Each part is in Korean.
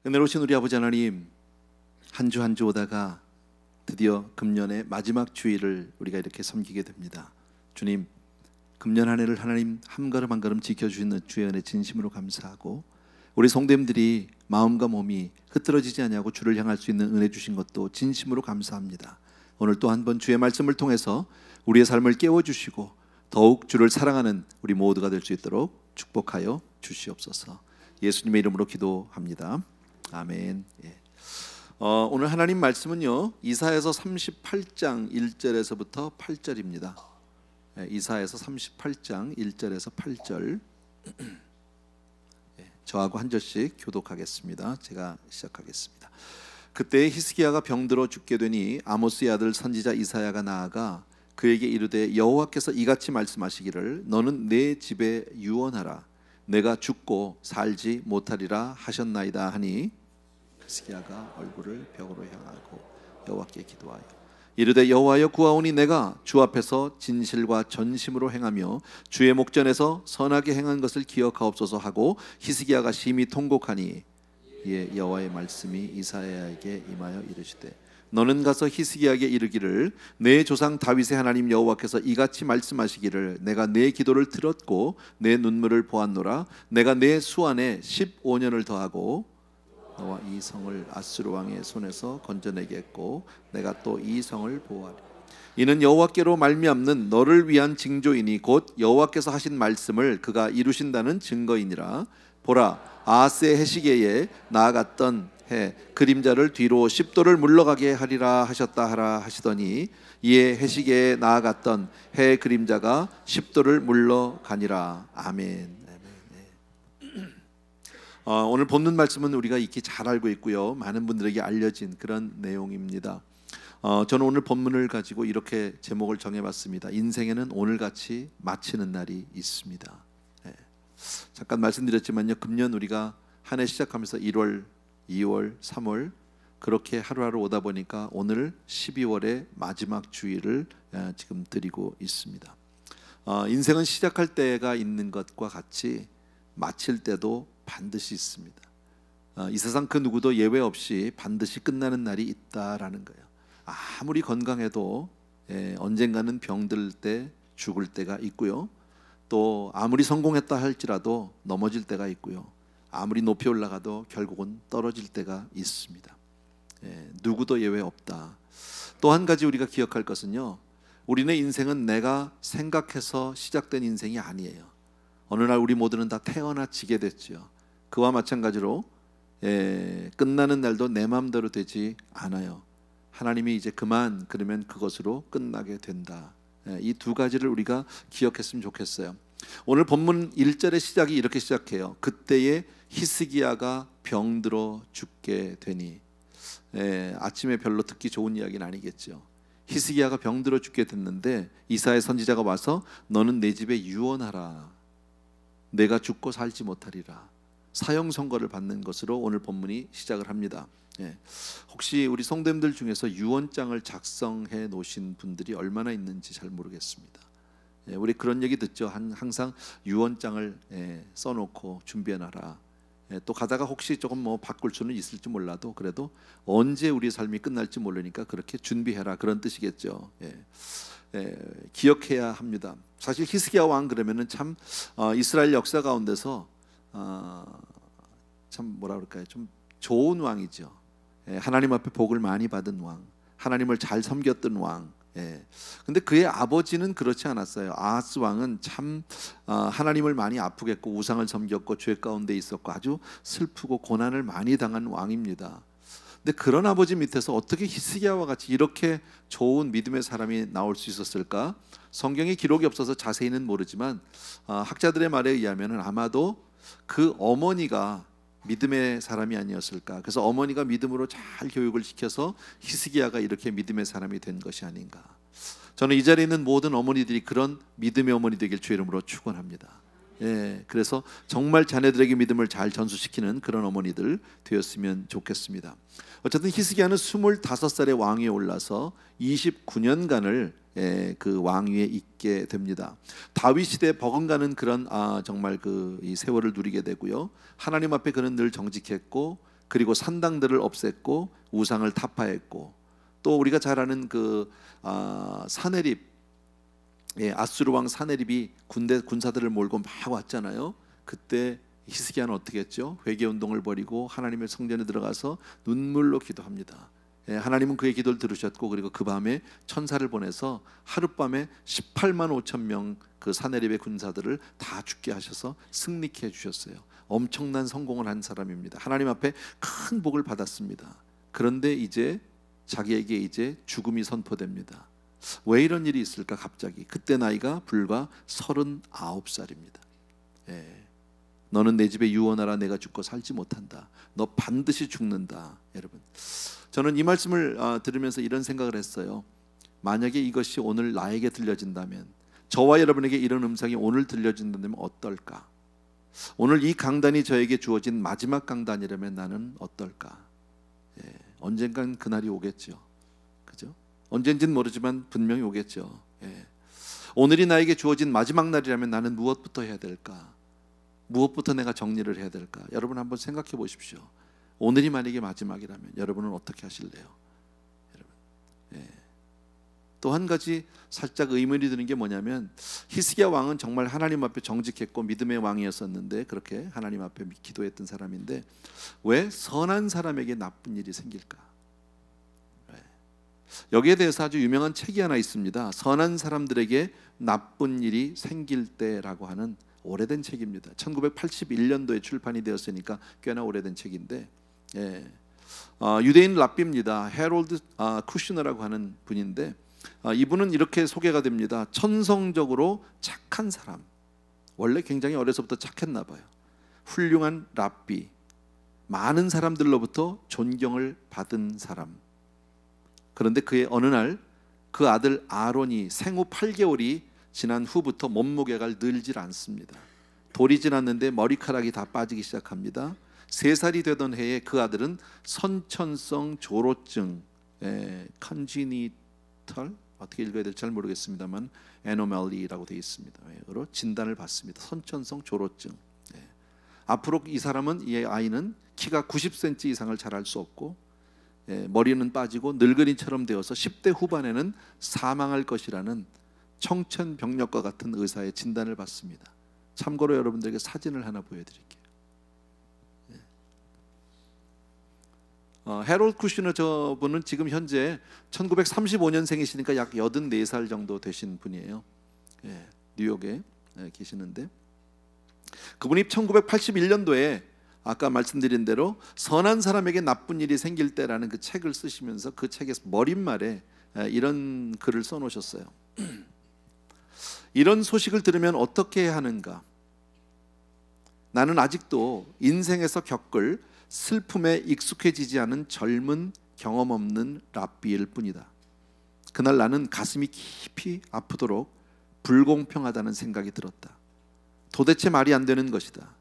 은혜로우신 우리 아버지 하나님, 한 주 한 주 오다가 드디어 금년의 마지막 주일을 우리가 이렇게 섬기게 됩니다. 주님, 금년 한 해를 하나님 한 걸음 한 걸음 지켜주시는 주의 은혜 진심으로 감사하고, 우리 성도님들이 마음과 몸이 흐트러지지 아니하고 주를 향할 수 있는 은혜 주신 것도 진심으로 감사합니다. 오늘 또 한 번 주의 말씀을 통해서 우리의 삶을 깨워주시고 더욱 주를 사랑하는 우리 모두가 될 수 있도록 축복하여 주시옵소서. 예수님의 이름으로 기도합니다. 아멘. 오늘 하나님 말씀은요, 이사야서 38장 1절에서부터 8절입니다. 이사야서 38장 1절에서 8절. 저하고 한 절씩 교독하겠습니다. 제가 시작하겠습니다. 그때 히스기야가 병들어 죽게 되니 아모스의 아들 선지자 이사야가 나아가 그에게 이르되, 여호와께서 이같이 말씀하시기를 너는 내 집에 유언하라. 내가 죽고 살지 못하리라 하셨나이다 하니, 히스기야가 얼굴을 벽으로 향하고 여호와께 기도하여 이르되, 여호와여 구하오니 내가 주 앞에서 진실과 전심으로 행하며 주의 목전에서 선하게 행한 것을 기억하옵소서 하고, 히스기야가 심히 통곡하니 이에 여호와의 말씀이 이사야에게 임하여 이르시되, 너는 가서 히스기야에게 이르기를 내 조상 다윗의 하나님 여호와께서 이같이 말씀하시기를 내가 내 기도를 들었고 내 눈물을 보았노라. 내가 내 수완에 15년을 더하고 너와 이 성을 아수르 왕의 손에서 건져내겠고 내가 또 이 성을 보호하리. 이는 여호와께로 말미암는 너를 위한 징조이니 곧 여호와께서 하신 말씀을 그가 이루신다는 증거이니라. 보라, 아하스의 해시계에 나아갔던 해 그림자를 뒤로 10도를 물러가게 하리라 하셨다 하라 하시더니, 이에 해시계에 나아갔던 해 그림자가 10도를 물러가니라. 아멘. 오늘 본문 말씀은 우리가 익히 잘 알고 있고요, 많은 분들에게 알려진 그런 내용입니다. 저는 오늘 본문을 가지고 이렇게 제목을 정해봤습니다. 인생에는 오늘같이 마치는 날이 있습니다. 잠깐 말씀드렸지만요, 금년 우리가 한 해 시작하면서 1월, 2월, 3월 그렇게 하루하루 오다 보니까 오늘 12월의 마지막 주일을 지금 드리고 있습니다. 인생은 시작할 때가 있는 것과 같이 마칠 때도 반드시 있습니다. 이 세상 그 누구도 예외 없이 반드시 끝나는 날이 있다라는 거예요. 아무리 건강해도 언젠가는 병들 때, 죽을 때가 있고요, 또 아무리 성공했다 할지라도 넘어질 때가 있고요, 아무리 높이 올라가도 결국은 떨어질 때가 있습니다. 누구도 예외 없다. 또 한 가지 우리가 기억할 것은요, 우리는 인생은 내가 생각해서 시작된 인생이 아니에요. 어느 날 우리 모두는 다 태어나 지게 됐죠. 그와 마찬가지로 끝나는 날도 내 마음대로 되지 않아요. 하나님이 이제 그만 그러면 그것으로 끝나게 된다. 이 두 가지를 우리가 기억했으면 좋겠어요. 오늘 본문 1절의 시작이 이렇게 시작해요. 그때에 히스기야가 병들어 죽게 되니. 아침에 별로 듣기 좋은 이야기는 아니겠죠. 히스기야가 병들어 죽게 됐는데 이사야 선지자가 와서 너는 내 집에 유언하라. 내가 죽고 살지 못하리라. 사형 선고를 받는 것으로 오늘 본문이 시작을 합니다. 혹시 우리 성도님들 중에서 유언장을 작성해 놓으신 분들이 얼마나 있는지 잘 모르겠습니다. 우리 그런 얘기 듣죠. 항상 유언장을 써놓고 준비해놔라. 또 가다가 혹시 조금 바꿀 수는 있을지 몰라도 그래도 언제 우리 삶이 끝날지 모르니까 그렇게 준비해라, 그런 뜻이겠죠. 기억해야 합니다. 사실 히스기야 왕 그러면은 참 이스라엘 역사 가운데서 참 뭐라 그럴까요? 좀 좋은 왕이죠. 하나님 앞에 복을 많이 받은 왕, 하나님을 잘 섬겼던 왕. 근데 그의 아버지는 그렇지 않았어요. 아하스 왕은 참 하나님을 많이 아프게 했고 우상을 섬겼고 죄 가운데 있었고 아주 슬프고 고난을 많이 당한 왕입니다. 근데 그런 아버지 밑에서 어떻게 히스기야와 같이 이렇게 좋은 믿음의 사람이 나올 수 있었을까? 성경에 기록이 없어서 자세히는 모르지만 학자들의 말에 의하면 아마도 그 어머니가 믿음의 사람이 아니었을까. 그래서 어머니가 믿음으로 잘 교육을 시켜서 히스기야가 이렇게 믿음의 사람이 된 것이 아닌가. 저는 이 자리에 있는 모든 어머니들이 그런 믿음의 어머니 되길 주의 이름으로 축원합니다. 그래서 정말 자녀들에게 믿음을 잘 전수시키는 그런 어머니들 되었으면 좋겠습니다. 어쨌든 히스기야는 25살의 왕위에 올라서 29년간을 그 왕위에 있게 됩니다. 다윗 시대에 버금가는 그런 정말 이 세월을 누리게 되고요. 하나님 앞에 그는 늘 정직했고 그리고 산당들을 없앴고 우상을 타파했고, 또 우리가 잘 아는 그 사네립, 아수르 왕 사네립이 군사들을 몰고 막 왔잖아요. 그때 히스기야는 어떻게 했죠? 회개 운동을 벌이고 하나님의 성전에 들어가서 눈물로 기도합니다. 하나님은 그의 기도를 들으셨고, 그리고 그 밤에 천사를 보내서 하룻밤에 18만 5천 명 그 사네립의 군사들을 다 죽게 하셔서 승리케 해주셨어요. 엄청난 성공을 한 사람입니다. 하나님 앞에 큰 복을 받았습니다. 그런데 이제 자기에게 이제 죽음이 선포됩니다. 왜 이런 일이 있을까? 갑자기 그때 나이가 불과 39살입니다. 너는 내 집에 유언하라. 내가 죽고 살지 못한다. 너 반드시 죽는다. 여러분, 저는 이 말씀을 들으면서 이런 생각을 했어요. 만약에 이것이 오늘 나에게 들려진다면, 저와 여러분에게 이런 음성이 오늘 들려진다면 어떨까? 오늘 이 강단이 저에게 주어진 마지막 강단이라면 나는 어떨까? 언젠간 그날이 오겠죠. 그죠? 언젠지는 모르지만 분명히 오겠죠. 오늘이 나에게 주어진 마지막 날이라면 나는 무엇부터 해야 될까? 무엇부터 내가 정리를 해야 될까? 여러분 한번 생각해 보십시오. 오늘이 만약에 마지막이라면 여러분은 어떻게 하실래요? 여러분, 또 한 가지 살짝 의문이 드는 게 뭐냐면, 히스기야 왕은 정말 하나님 앞에 정직했고 믿음의 왕이었었는데, 그렇게 하나님 앞에 기도했던 사람인데 왜 선한 사람에게 나쁜 일이 생길까? 여기에 대해서 아주 유명한 책이 하나 있습니다. 선한 사람들에게 나쁜 일이 생길 때라고 하는 오래된 책입니다. 1981년도에 출판이 되었으니까 꽤나 오래된 책인데, 유대인 랍비입니다. 헤롤드 쿠슈너라고 하는 분인데, 이분은 이렇게 소개가 됩니다. 천성적으로 착한 사람, 원래 굉장히 어려서부터 착했나 봐요. 훌륭한 랍비, 많은 사람들로부터 존경을 받은 사람. 그런데 그의 어느 날 그 아들 아론이 생후 8개월이 지난 후부터 몸무게가 늘질 않습니다. 돌이 지났는데 머리카락이 다 빠지기 시작합니다. 3살이 되던 해에 그 아들은 선천성 조로증, congenital, 어떻게 읽어야 될지 잘 모르겠습니다만 anomaly라고 되어 있습니다. 로 진단을 받습니다. 선천성 조로증. 앞으로 이 아이는 키가 90cm 이상을 자랄 수 없고, 머리는 빠지고 늙은이처럼 되어서 10대 후반에는 사망할 것이라는 청천벽력과 같은 의사의 진단을 받습니다. 참고로 여러분들에게 사진을 하나 보여드릴게요. 헤롤드 쿠슈너 저분은 지금 현재 1935년생이시니까 약 84살 정도 되신 분이에요. 뉴욕에 계시는데, 그분이 1981년도에 아까 말씀드린 대로 선한 사람에게 나쁜 일이 생길 때라는 그 책을 쓰시면서 그 책에서 머릿말에 이런 글을 써놓으셨어요. 이런 소식을 들으면 어떻게 해야 하는가? 나는 아직도 인생에서 겪을 슬픔에 익숙해지지 않은 젊은 경험 없는 랍비일 뿐이다. 그날 나는 가슴이 깊이 아프도록 불공평하다는 생각이 들었다. 도대체 말이 안 되는 것이다.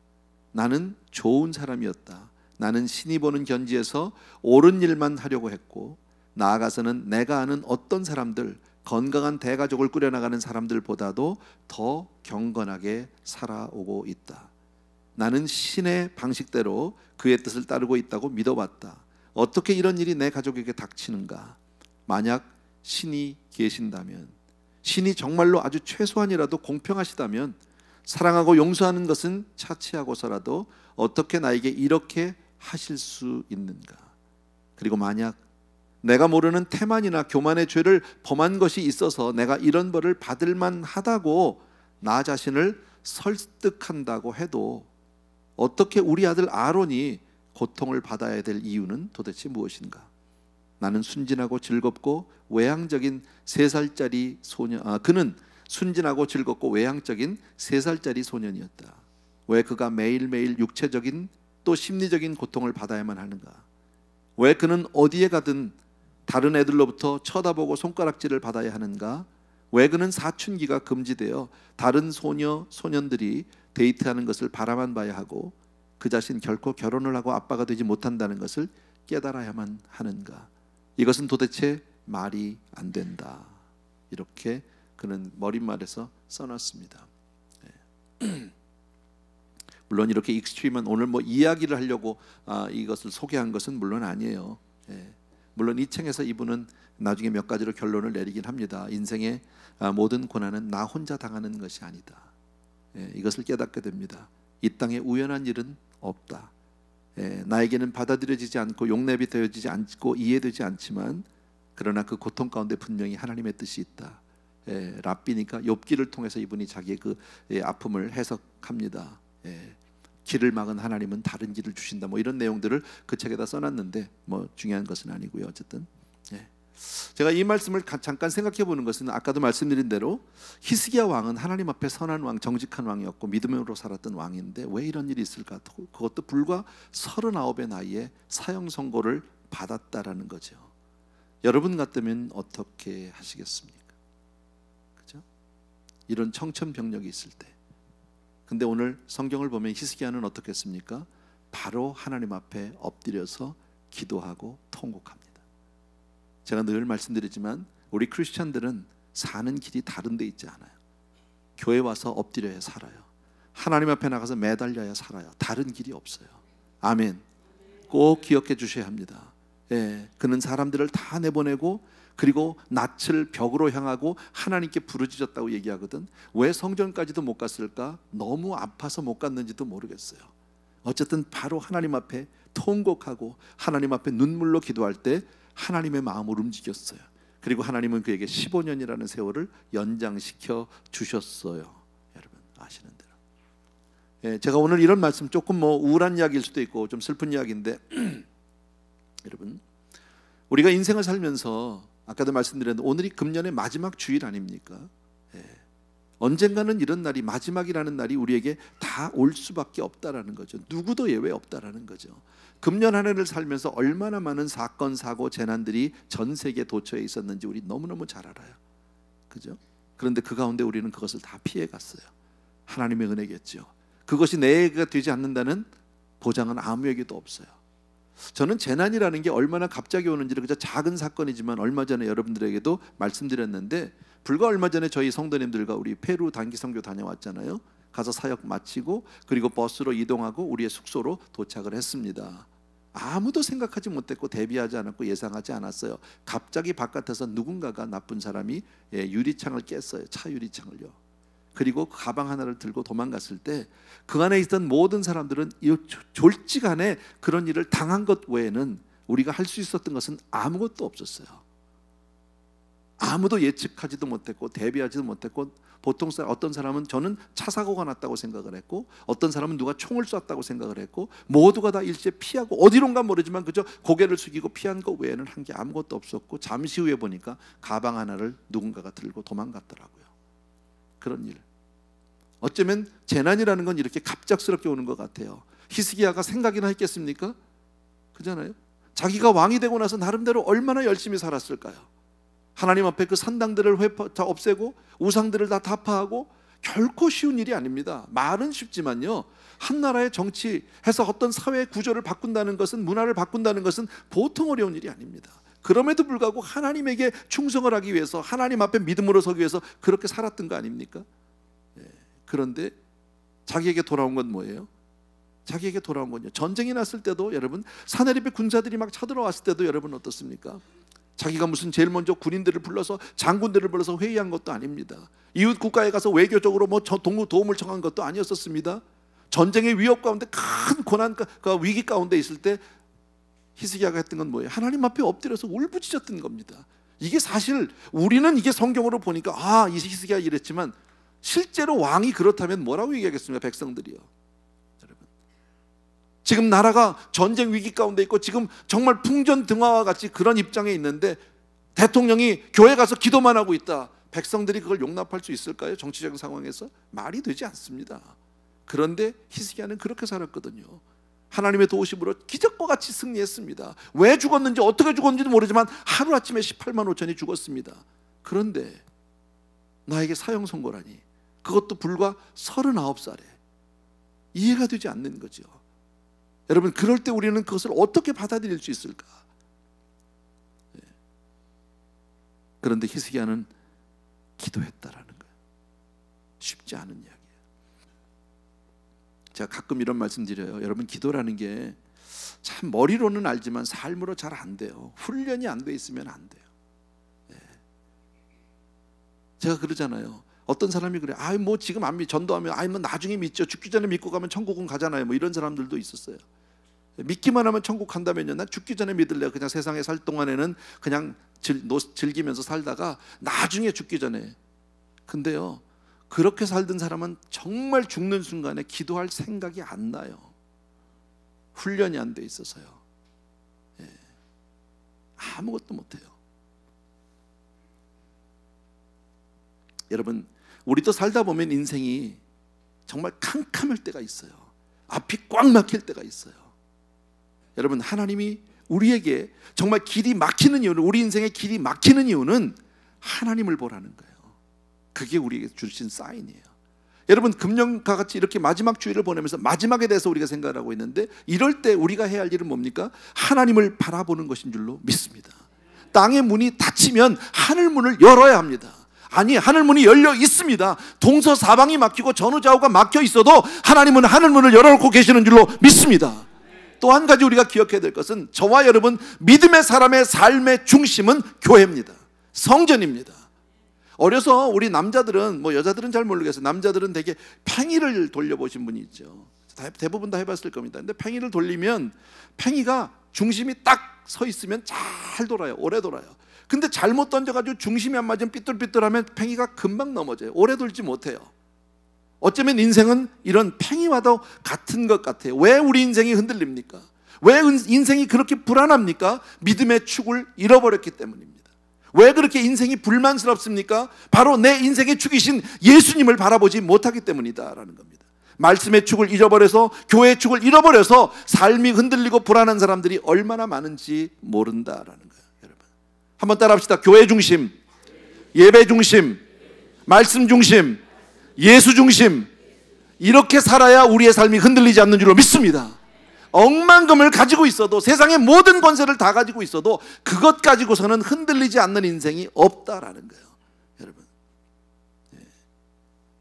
나는 좋은 사람이었다. 나는 신이 보는 견지에서 옳은 일만 하려고 했고, 나아가서는 내가 아는 어떤 사람들, 건강한 대가족을 꾸려나가는 사람들보다도 더 경건하게 살아오고 있다. 나는 신의 방식대로 그의 뜻을 따르고 있다고 믿어왔다. 어떻게 이런 일이 내 가족에게 닥치는가? 만약 신이 계신다면, 신이 정말로 아주 최소한이라도 공평하시다면, 사랑하고 용서하는 것은 차치하고서라도 어떻게 나에게 이렇게 하실 수 있는가? 그리고 만약 내가 모르는 태만이나 교만의 죄를 범한 것이 있어서 내가 이런 벌을 받을 만하다고 나 자신을 설득한다고 해도, 어떻게 우리 아들 아론이 고통을 받아야 될 이유는 도대체 무엇인가? 나는 순진하고 즐겁고 외향적인 3살짜리 소년, 그는 순진하고 즐겁고 외향적인 3살짜리 소년이었다. 왜 그가 매일매일 육체적인 또 심리적인 고통을 받아야만 하는가? 왜 그는 어디에 가든 다른 애들로부터 쳐다보고 손가락질을 받아야 하는가? 왜 그는 사춘기가 금지되어 다른 소년들이 데이트하는 것을 바라만 봐야 하고 그 자신 결코 결혼을 하고 아빠가 되지 못한다는 것을 깨달아야만 하는가? 이것은 도대체 말이 안 된다. 이렇게 그는 머릿말에서 써놨습니다. 물론 이렇게 익스트림한 오늘 뭐 이야기를 하려고 이것을 소개한 것은 물론 아니에요. 물론 이 책에서 이분은 나중에 몇 가지로 결론을 내리긴 합니다. 인생의 모든 고난은 나 혼자 당하는 것이 아니다. 이것을 깨닫게 됩니다. 이 땅에 우연한 일은 없다. 나에게는 받아들여지지 않고 용납이 되어지지 않고 이해되지 않지만 그러나 그 고통 가운데 분명히 하나님의 뜻이 있다. 랍비니까 욥기를 통해서 이분이 자기의 그 아픔을 해석합니다. 길을 막은 하나님은 다른 길을 주신다. 뭐 이런 내용들을 그 책에다 써놨는데 뭐 중요한 것은 아니고요. 어쨌든 제가 이 말씀을 잠깐 생각해 보는 것은 아까도 말씀드린 대로 히스기야 왕은 하나님 앞에 선한 왕, 정직한 왕이었고 믿음으로 살았던 왕인데 왜 이런 일이 있을까? 그것도 불과 39의 나이에 사형 선고를 받았다라는 거죠. 여러분 같다면 어떻게 하시겠습니까? 그죠? 이런 청천벽력이 있을 때. 근데 오늘 성경을 보면 히스기야는 어떻게 했습니까? 바로 하나님 앞에 엎드려서 기도하고 통곡합니다. 제가 늘 말씀드리지만 우리 크리스찬들은 사는 길이 다른 데 있지 않아요. 교회 와서 엎드려야 살아요. 하나님 앞에 나가서 매달려야 살아요. 다른 길이 없어요. 아멘. 꼭 기억해 주셔야 합니다. 그는 사람들을 다 내보내고 그리고 낯을 벽으로 향하고 하나님께 부르짖었다고 얘기하거든. 왜 성전까지도 못 갔을까? 너무 아파서 못 갔는지도 모르겠어요. 어쨌든 바로 하나님 앞에 통곡하고 하나님 앞에 눈물로 기도할 때 하나님의 마음을 움직였어요. 그리고 하나님은 그에게 15년이라는 세월을 연장시켜 주셨어요. 여러분 아시는 대로. 제가 오늘 이런 말씀 조금 뭐 우울한 이야기일 수도 있고 좀 슬픈 이야기인데 여러분 우리가 인생을 살면서 아까도 말씀드렸는데 오늘이 금년의 마지막 주일 아닙니까? 언젠가는 이런 날이 마지막이라는 날이 우리에게 다 올 수밖에 없다라는 거죠. 누구도 예외 없다라는 거죠. 금년 한 해를 살면서 얼마나 많은 사건, 사고, 재난들이 전 세계에 도처에 있었는지 우리 너무너무 잘 알아요. 그죠? 그런데 그 가운데 우리는 그것을 다 피해갔어요. 하나님의 은혜겠죠. 그것이 내가 되지 않는다는 보장은 아무에게도 없어요. 저는 재난이라는 게 얼마나 갑자기 오는지를 그저 작은 사건이지만 얼마 전에 여러분들에게도 말씀드렸는데 불과 얼마 전에 저희 성도님들과 우리 페루 단기 선교 다녀왔잖아요. 가서 사역 마치고 그리고 버스로 이동하고 우리의 숙소로 도착을 했습니다. 아무도 생각하지 못했고 대비하지 않았고 예상하지 않았어요. 갑자기 바깥에서 누군가가 나쁜 사람이 유리창을 깼어요. 차 유리창을요. 그리고 그 가방 하나를 들고 도망갔을 때 그 안에 있던 모든 사람들은 졸지간에 그런 일을 당한 것 외에는 우리가 할 수 있었던 것은 아무것도 없었어요. 아무도 예측하지도 못했고 대비하지도 못했고 보통 어떤 사람은 저는 차 사고가 났다고 생각을 했고 어떤 사람은 누가 총을 쐈다고 생각을 했고 모두가 다 일제 피하고 어디론가 모르지만 그저 고개를 숙이고 피한 것 외에는 한 게 아무것도 없었고 잠시 후에 보니까 가방 하나를 누군가가 들고 도망갔더라고요. 그런 일. 어쩌면 재난이라는 건 이렇게 갑작스럽게 오는 것 같아요. 히스기야가 생각이나 했겠습니까? 그잖아요. 자기가 왕이 되고 나서 나름대로 얼마나 열심히 살았을까요? 하나님 앞에 그 산당들을 다 없애고 우상들을 다 타파하고 결코 쉬운 일이 아닙니다. 말은 쉽지만요. 한 나라의 정치해서 어떤 사회 구조를 바꾼다는 것은 문화를 바꾼다는 것은 보통 어려운 일이 아닙니다. 그럼에도 불구하고 하나님에게 충성을 하기 위해서 하나님 앞에 믿음으로 서기 위해서 그렇게 살았던 거 아닙니까? 그런데 자기에게 돌아온 건 뭐예요? 자기에게 돌아온 건요. 전쟁이 났을 때도 여러분 사내립의 군사들이 막 쳐들어왔을 때도 여러분 어떻습니까? 자기가 무슨 제일 먼저 군인들을 불러서 장군들을 불러서 회의한 것도 아닙니다. 이웃 국가에 가서 외교적으로 뭐 도움을 청한 것도 아니었었습니다. 전쟁의 위협 가운데 큰 고난 위기 가운데 있을 때 히스기야가 했던 건 뭐예요? 하나님 앞에 엎드려서 울부짖었던 겁니다. 이게 사실 우리는 이게 성경으로 보니까 이 히스기야 이랬지만 실제로 왕이 그렇다면 뭐라고 얘기하겠습니까? 백성들이요. 여러분, 지금 나라가 전쟁 위기 가운데 있고 지금 정말 풍전등화와 같이 그런 입장에 있는데 대통령이 교회 가서 기도만 하고 있다. 백성들이 그걸 용납할 수 있을까요? 정치적인 상황에서 말이 되지 않습니다. 그런데 히스기야는 그렇게 살았거든요. 하나님의 도우심으로 기적과 같이 승리했습니다. 왜 죽었는지 어떻게 죽었는지도 모르지만 하루아침에 18만 5천이 죽었습니다. 그런데 나에게 사형 선고라니, 그것도 불과 39살에 이해가 되지 않는 거죠. 여러분, 그럴 때 우리는 그것을 어떻게 받아들일 수 있을까? 그런데 히스기야는 기도했다라는 거예요. 쉽지 않은 이야기예요. 제가 가끔 이런 말씀 드려요. 여러분, 기도라는 게 참 머리로는 알지만 삶으로 잘 안 돼요. 훈련이 안 돼 있으면 안 돼요. 제가 그러잖아요. 어떤 사람이 그래, 뭐 지금 안 전도하면, 뭐 나중에 믿죠. 죽기 전에 믿고 가면 천국은 가잖아요. 뭐 이런 사람들도 있었어요. 믿기만 하면 천국 간다면요, 난 죽기 전에 믿을래요. 그냥 세상에 살 동안에는 그냥 즐기면서 살다가 나중에 죽기 전에. 근데요, 그렇게 살던 사람은 정말 죽는 순간에 기도할 생각이 안 나요. 훈련이 안 돼 있어서요. 아무것도 못해요. 여러분, 우리도 살다 보면 인생이 정말 캄캄할 때가 있어요. 앞이 꽉 막힐 때가 있어요. 여러분, 하나님이 우리에게 정말 길이 막히는 이유는, 우리 인생의 길이 막히는 이유는 하나님을 보라는 거예요. 그게 우리에게 주신 사인이에요. 여러분, 금년과 같이 이렇게 마지막 주일을 보내면서 마지막에 대해서 우리가 생각을 하고 있는데, 이럴 때 우리가 해야 할 일은 뭡니까? 하나님을 바라보는 것인 줄로 믿습니다. 땅의 문이 닫히면 하늘 문을 열어야 합니다. 아니, 하늘 문이 열려 있습니다. 동서사방이 막히고 전후좌우가 막혀 있어도 하나님은 하늘 문을 열어놓고 계시는 줄로 믿습니다. 또 한 가지 우리가 기억해야 될 것은, 저와 여러분 믿음의 사람의 삶의 중심은 교회입니다. 성전입니다. 어려서 우리 남자들은, 뭐 여자들은 잘 모르겠어요. 남자들은 되게 팽이를 돌려보신 분이 있죠. 대부분 다 해봤을 겁니다. 근데 팽이를 돌리면 팽이가 중심이 딱 서 있으면 잘 돌아요. 오래 돌아요. 근데 잘못 던져가지고 중심이 안 맞으면 삐뚤삐뚤하면 팽이가 금방 넘어져요. 오래 돌지 못해요. 어쩌면 인생은 이런 팽이와도 같은 것 같아요. 왜 우리 인생이 흔들립니까? 왜 인생이 그렇게 불안합니까? 믿음의 축을 잃어버렸기 때문입니다. 왜 그렇게 인생이 불만스럽습니까? 바로 내 인생의 축이신 예수님을 바라보지 못하기 때문이다라는 겁니다. 말씀의 축을 잃어버려서, 교회의 축을 잃어버려서 삶이 흔들리고 불안한 사람들이 얼마나 많은지 모른다라는 거예요. 여러분, 한번 따라합시다. 교회 중심, 예배 중심, 말씀 중심, 예수 중심. 이렇게 살아야 우리의 삶이 흔들리지 않는 줄로 믿습니다. 억만금을 가지고 있어도, 세상의 모든 권세를 다 가지고 있어도 그것 가지고서는 흔들리지 않는 인생이 없다라는 거예요. 여러분,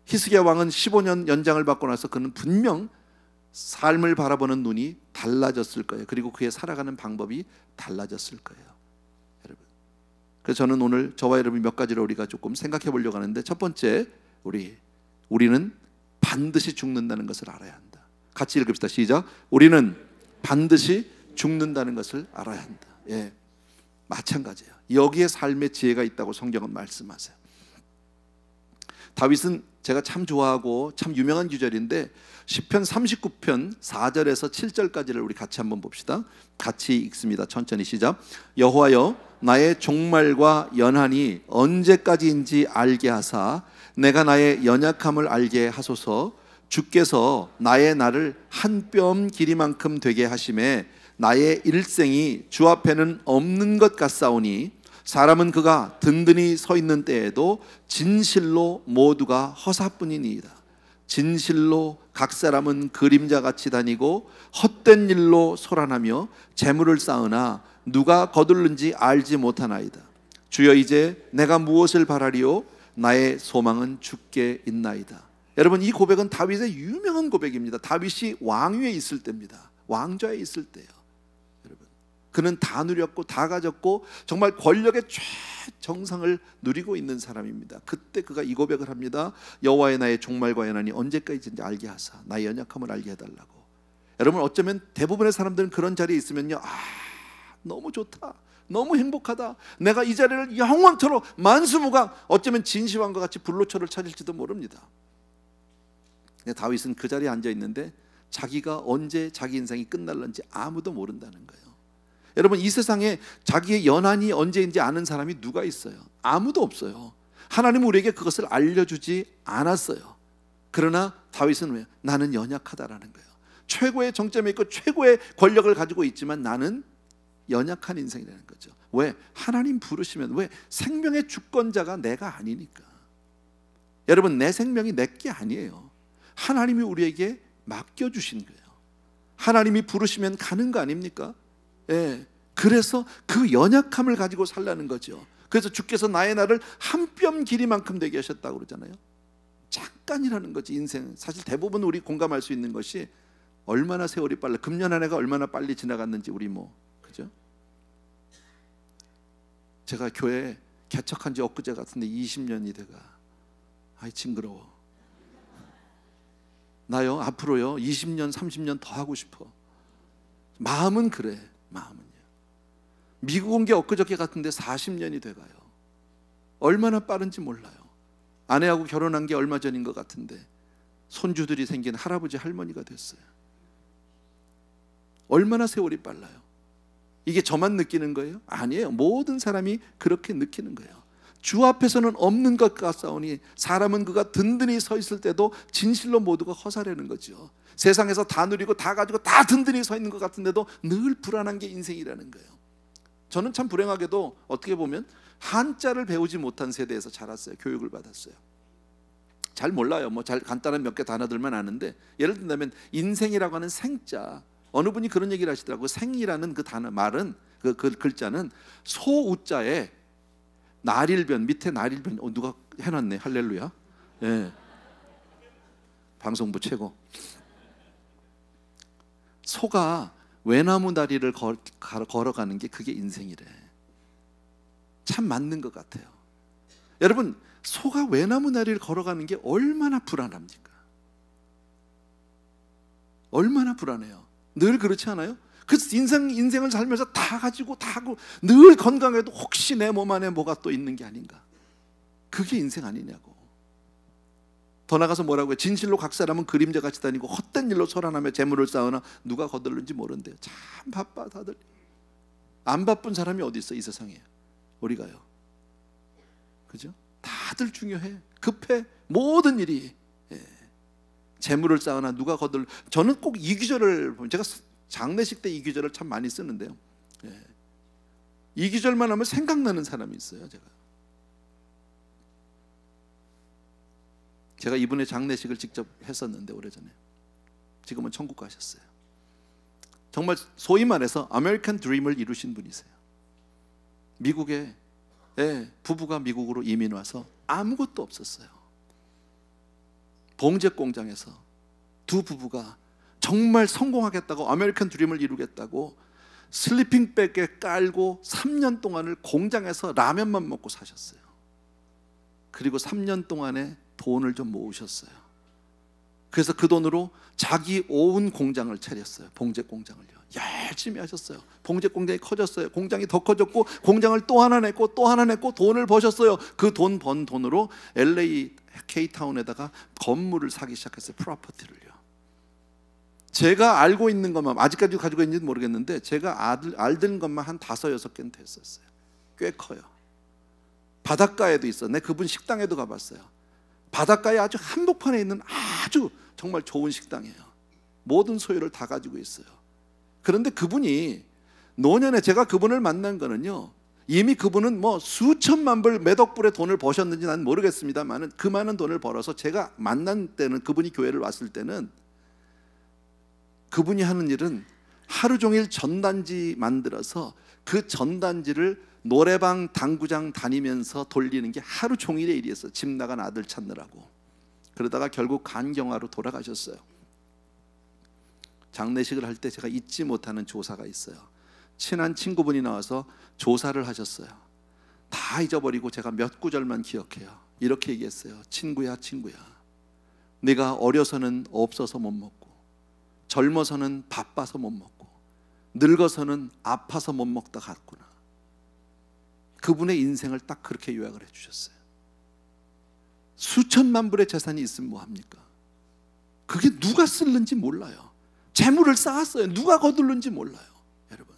히스기야 왕은 15년 연장을 받고 나서 그는 분명 삶을 바라보는 눈이 달라졌을 거예요. 그리고 그의 살아가는 방법이 달라졌을 거예요. 여러분, 그래서 저는 오늘 저와 여러분이 몇 가지를 우리가 조금 생각해 보려고 하는데, 첫 번째, 우리는 반드시 죽는다는 것을 알아야 한다. 같이 읽읍시다. 시작. 우리는 반드시 죽는다는 것을 알아야 한다. 예, 마찬가지예요. 여기에 삶의 지혜가 있다고 성경은 말씀하세요. 다윗은 제가 참 좋아하고 참 유명한 구절인데, 시편 39편 4절에서 7절까지를 우리 같이 한번 봅시다. 같이 읽습니다. 천천히 시작. 여호와여, 나의 종말과 연한이 언제까지인지 알게 하사 내가 나의 연약함을 알게 하소서. 주께서 나의 날을 한 뼘 길이만큼 되게 하심에 나의 일생이 주 앞에는 없는 것 같사오니, 사람은 그가 든든히 서 있는 때에도 진실로 모두가 허사뿐이니이다. 진실로 각 사람은 그림자같이 다니고 헛된 일로 소란하며 재물을 쌓으나 누가 거둘는지 알지 못하나이다. 주여, 이제 내가 무엇을 바라리요? 나의 소망은 주께 있나이다. 여러분, 이 고백은 다윗의 유명한 고백입니다. 다윗이 왕위에 있을 때입니다. 왕좌에 있을 때예요. 여러분, 그는 다 누렸고 다 가졌고 정말 권력의 최정상을 누리고 있는 사람입니다. 그때 그가 이 고백을 합니다. 여호와의 나의 종말과 연한이 언제까지인지 알게 하사 나의 연약함을 알게 해달라고. 여러분, 어쩌면 대부분의 사람들은 그런 자리에 있으면요, 너무 좋다, 너무 행복하다, 내가 이 자리를 영원토록 만수무강, 어쩌면 진시황과 같이 불로초를 찾을지도 모릅니다. 근데 다윗은 그 자리에 앉아 있는데 자기가 언제 자기 인생이 끝날는지 아무도 모른다는 거예요. 여러분, 이 세상에 자기의 연한이 언제인지 아는 사람이 누가 있어요? 아무도 없어요. 하나님은 우리에게 그것을 알려주지 않았어요. 그러나 다윗은 왜? 나는 연약하다라는 거예요. 최고의 정점에 있고 최고의 권력을 가지고 있지만 나는 연약한 인생이라는 거죠. 왜? 하나님 부르시면, 왜? 생명의 주권자가 내가 아니니까. 여러분, 내 생명이 내 게 아니에요. 하나님이 우리에게 맡겨주신 거예요. 하나님이 부르시면 가는 거 아닙니까? 예. 그래서 그 연약함을 가지고 살라는 거죠. 그래서 주께서 나의 날을 한 뼘 길이만큼 되게 하셨다고 그러잖아요. 습관이라는 거지. 인생 사실 대부분 우리 공감할 수 있는 것이 얼마나 세월이 빨라, 금년 한 해가 얼마나 빨리 지나갔는지 우리 그죠? 제가 교회 개척한 지 엊그제 같은데 20년이 돼가. 아이 징그러워. 나요 앞으로요 20년 30년 더 하고 싶어. 마음은 그래. 마음은요. 미국 온 게 엊그저께 같은데 40년이 돼가요. 얼마나 빠른지 몰라요. 아내하고 결혼한 게 얼마 전인 것 같은데 손주들이 생긴 할아버지 할머니가 됐어요. 얼마나 세월이 빨라요. 이게 저만 느끼는 거예요? 아니에요. 모든 사람이 그렇게 느끼는 거예요. 주 앞에서는 없는 것 같사오니 사람은 그가 든든히 서 있을 때도 진실로 모두가 허사라는 거죠. 세상에서 다 누리고 다 가지고 다 든든히 서 있는 것 같은데도 늘 불안한 게 인생이라는 거예요. 저는 참 불행하게도 어떻게 보면 한자를 배우지 못한 세대에서 자랐어요. 교육을 받았어요. 잘 몰라요. 잘 간단한 몇 개 단어들만 아는데, 예를 든다면 인생이라고 하는 생자, 어느 분이 그런 얘기를 하시더라고요. 생이라는 그 단어, 말은 그 글자는 소우자에 나릴변, 밑에 나릴변, 누가 해놨네. 할렐루야. 예. 방송부 최고. 소가 외나무 다리를 걸어가는 게 그게 인생이래. 참 맞는 것 같아요. 여러분, 소가 외나무 다리를 걸어가는 게 얼마나 불안합니까? 얼마나 불안해요. 늘 그렇지 않아요? 그래서 인생을 살면서 다 가지고 다 하고 늘 건강해도 혹시 내 몸 안에 뭐가 또 있는 게 아닌가. 그게 인생 아니냐고. 더 나가서 뭐라고 해요? 진실로 각 사람은 그림자같이 다니고 헛된 일로 소란하며 재물을 쌓으나 누가 거들는지 모른대요. 참 바빠 다들. 안 바쁜 사람이 어디 있어 이 세상에. 우리가요. 그죠? 다들 중요해. 급해. 모든 일이. 재물을 쌓으나 누가 거들. 저는 꼭 이 구절을, 제가 장례식 때 이 구절을 참 많이 쓰는데요. 이 구절만 하면 생각나는 사람이 있어요. 제가 이분의 장례식을 직접 했었는데 오래전에. 지금은 천국 가셨어요. 정말 소위 말해서 아메리칸 드림을 이루신 분이세요. 미국에 부부가 미국으로 이민 와서 아무것도 없었어요. 봉제 공장에서 두 부부가 정말 성공하겠다고, 아메리칸 드림을 이루겠다고 슬리핑백에 깔고 3년 동안을 공장에서 라면만 먹고 사셨어요. 그리고 3년 동안에 돈을 좀 모으셨어요. 그래서 그 돈으로 자기 오은 공장을 차렸어요. 봉제 공장을요. 열심히 하셨어요. 봉제 공장이 커졌어요. 공장이 더 커졌고 공장을 또 하나 냈고 또 하나 냈고 돈을 버셨어요. 그 돈 번 돈으로 LA K타운에다가 건물을 사기 시작했어요. 프로퍼티를요. 제가 알고 있는 것만, 아직까지 가지고 있는지는 모르겠는데 제가 알던 것만 한 5, 6개는 됐었어요. 꽤 커요. 바닷가에도 있어. 내 그분 식당에도 가봤어요. 바닷가에 아주 한복판에 있는 아주 정말 좋은 식당이에요. 모든 소유를 다 가지고 있어요. 그런데 그분이 노년에 제가 그분을 만난 거는요, 이미 그분은 수천만 불, 몇억 불의 돈을 버셨는지 난 모르겠습니다만 그 많은 돈을 벌어서 제가 만난 때는, 그분이 교회를 왔을 때는 그분이 하는 일은 하루 종일 전단지 만들어서 그 전단지를 노래방, 당구장 다니면서 돌리는 게 하루 종일의 일이었어요. 집 나간 아들 찾느라고. 그러다가 결국 간경화로 돌아가셨어요. 장례식을 할 때 제가 잊지 못하는 조사가 있어요. 친한 친구분이 나와서 조사를 하셨어요. 다 잊어버리고 제가 몇 구절만 기억해요. 이렇게 얘기했어요. 친구야, 친구야, 네가 어려서는 없어서 못 먹고, 젊어서는 바빠서 못 먹고, 늙어서는 아파서 못 먹다 갔구나. 그분의 인생을 딱 그렇게 요약을 해주셨어요. 수천만 불의 재산이 있으면 뭐합니까? 그게 누가 쓸는지 몰라요. 재물을 쌓았어요. 누가 거둘는지 몰라요. 여러분,